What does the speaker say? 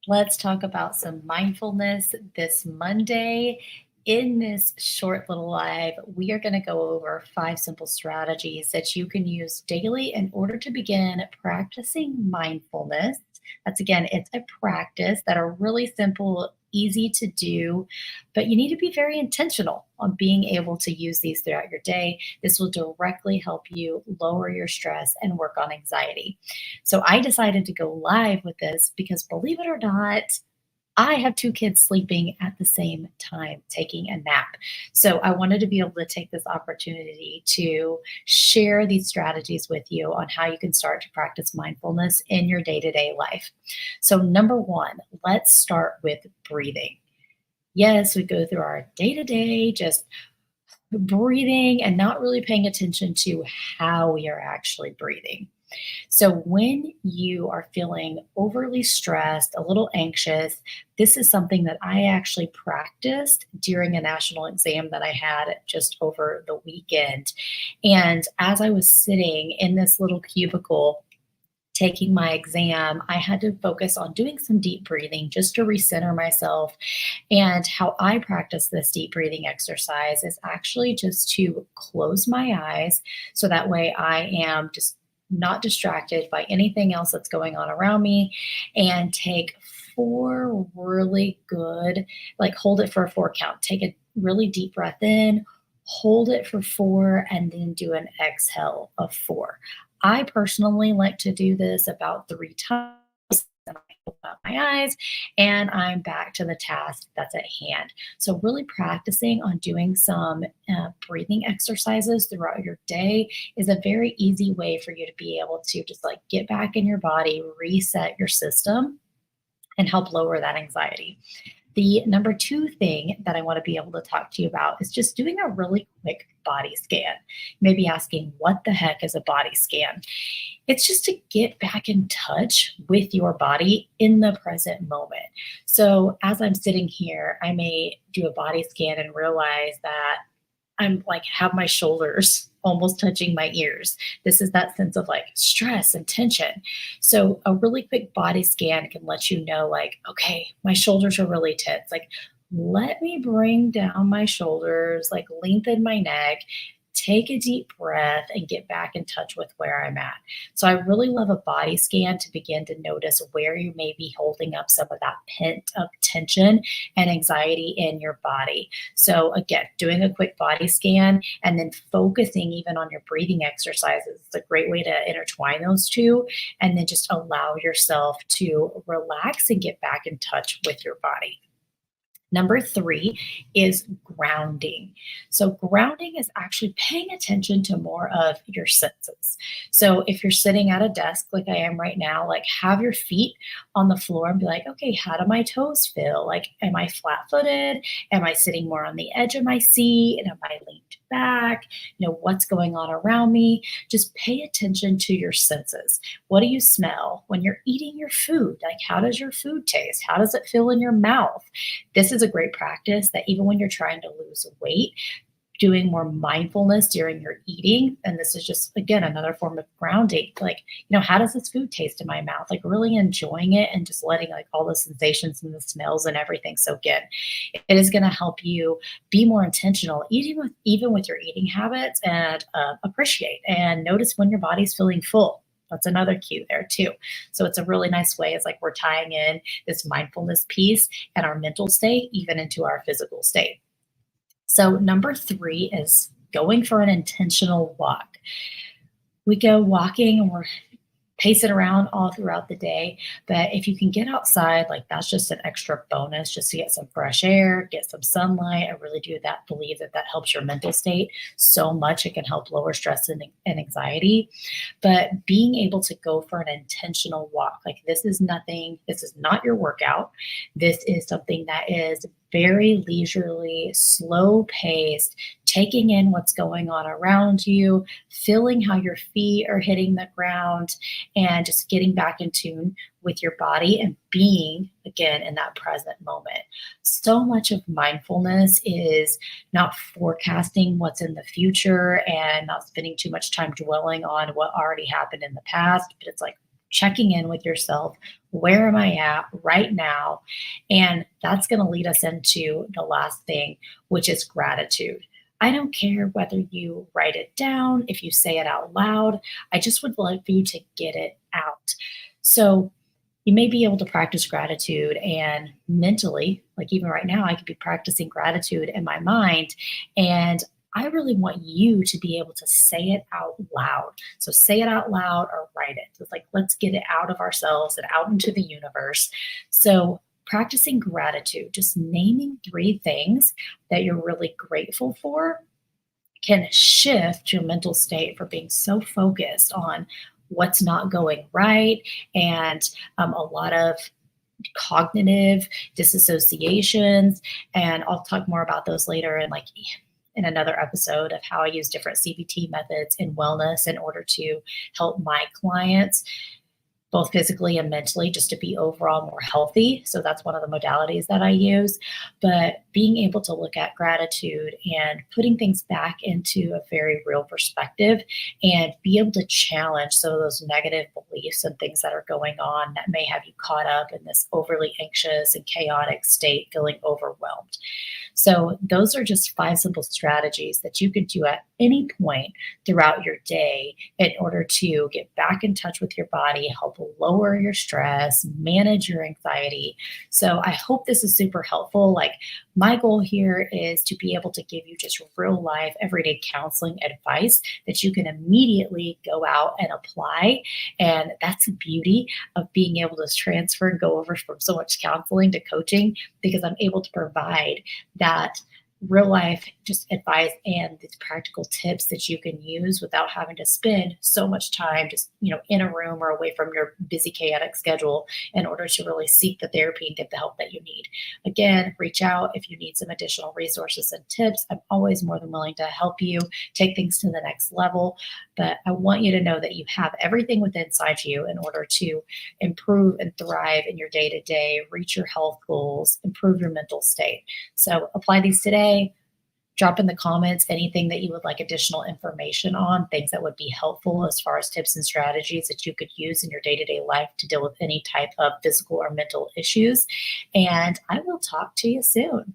Let's talk about some mindfulness this Monday. In this short little live, we are going to go over 5 simple strategies that you can use daily in order to begin practicing mindfulness. That's again, it's a practice that are really simple, easy to do, but you need to be very intentional on being able to use these throughout your day. This will directly help you lower your stress and work on anxiety. So I decided to go live with this because, believe it or not, I have 2 kids sleeping at the same time, taking a nap. So I wanted to be able to take this opportunity to share these strategies with you on how you can start to practice mindfulness in your day to day life. So, number one, let's start with breathing. Yes, we go through our day to day just breathing and not really paying attention to how we are actually breathing. So, when you are feeling overly stressed, a little anxious, this is something that I actually practiced during a national exam that I had just over the weekend. And as I was sitting in this little cubicle, taking my exam, I had to focus on doing some deep breathing just to recenter myself. And how I practice this deep breathing exercise is actually just to close my eyes so that way I am just not distracted by anything else that's going on around me, and take 4 really good, like hold it for a 4 count. Take a really deep breath in, hold it for 4, and then do an exhale of 4. I personally like to do this about 3 times. And I open up my eyes and I'm back to the task that's at hand. So, really practicing on doing some breathing exercises throughout your day is a very easy way for you to be able to just like get back in your body, reset your system, and help lower that anxiety. The number 2 thing that I want to be able to talk to you about is just doing a really quick body scan. Maybe asking, what the heck is a body scan? It's just to get back in touch with your body in the present moment. So, as I'm sitting here, I may do a body scan and realize that I'm like have my shoulders almost touching my ears. This is that sense of like stress and tension. So a really quick body scan can let you know like, okay, my shoulders are really tense. Like, let me bring down my shoulders, like lengthen my neck, take a deep breath and get back in touch with where I'm at. So I really love a body scan to begin to notice where you may be holding up some of that pent up tension and anxiety in your body. So, again, doing a quick body scan and then focusing even on your breathing exercises is a great way to intertwine those two, and then just allow yourself to relax and get back in touch with your body. Number 3 is grounding. So, grounding is actually paying attention to more of your senses. So, if you're sitting at a desk like I am right now, like have your feet on the floor and be like, okay, how do my toes feel? Like, am I flat footed? Am I sitting more on the edge of my seat? And am I leaned back? What's going on around me? Just pay attention to your senses. What do you smell when you're eating your food? Like, how does your food taste? How does it feel in your mouth? This is a great practice that even when you're trying to lose weight, doing more mindfulness during your eating, and this is just again another form of grounding. Like, how does this food taste in my mouth? Like really enjoying it and just letting like all the sensations and the smells and everything soak in. It is going to help you be more intentional, even with your eating habits, and appreciate and notice when your body's feeling full. That's another cue there too. So it's a really nice way. It's like we're tying in this mindfulness piece and our mental state even into our physical state. So, number 3 is going for an intentional walk. We go walking and we're pacing around all throughout the day. But if you can get outside, like that's just an extra bonus just to get some fresh air, get some sunlight. I really do that believe that that helps your mental state so much. It can help lower stress and anxiety. But being able to go for an intentional walk, like this is nothing, this is not your workout. This is something that is very leisurely, slow paced, taking in what's going on around you, feeling how your feet are hitting the ground, and just getting back in tune with your body and being again in that present moment. So much of mindfulness is not forecasting what's in the future and not spending too much time dwelling on what already happened in the past, but it's like checking in with yourself. Where am I at right now? And that's going to lead us into the last thing, which is gratitude. I don't care whether you write it down, if you say it out loud. I just would like for you to get it out. So you may be able to practice gratitude and mentally, like even right now, I could be practicing gratitude in my mind. And I really want you to be able to say it out loud. So say it out loud or write it. So it's like, let's get it out of ourselves and out into the universe. So practicing gratitude, just naming three things that you're really grateful for can shift your mental state from being so focused on what's not going right and a lot of cognitive disassociations. And I'll talk more about those later in another episode of how I use different CBT methods in wellness in order to help my clients both physically and mentally, just to be overall more healthy. So that's one of the modalities that I use. But being able to look at gratitude and putting things back into a very real perspective and be able to challenge some of those negative beliefs and things that are going on that may have you caught up in this overly anxious and chaotic state, feeling overwhelmed. So, those are just five simple strategies that you can do at any point throughout your day in order to get back in touch with your body, help lower your stress, manage your anxiety. So, I hope this is super helpful. Like, my goal here is to be able to give you just real life, everyday counseling advice that you can immediately go out and apply. And that's the beauty of being able to transfer and go over from so much counseling to coaching because I'm able to provide that real life just advice and these practical tips that you can use without having to spend so much time just in a room or away from your busy chaotic schedule in order to really seek the therapy and get the help that you need. Again, reach out if you need some additional resources and tips. I'm always more than willing to help you take things to the next level, but I want you to know that you have everything within inside you in order to improve and thrive in your day-to-day, reach your health goals, improve your mental state. So apply these today. Drop in the comments anything that you would like additional information on, things that would be helpful as far as tips and strategies that you could use in your day-to-day life to deal with any type of physical or mental issues. And I will talk to you soon.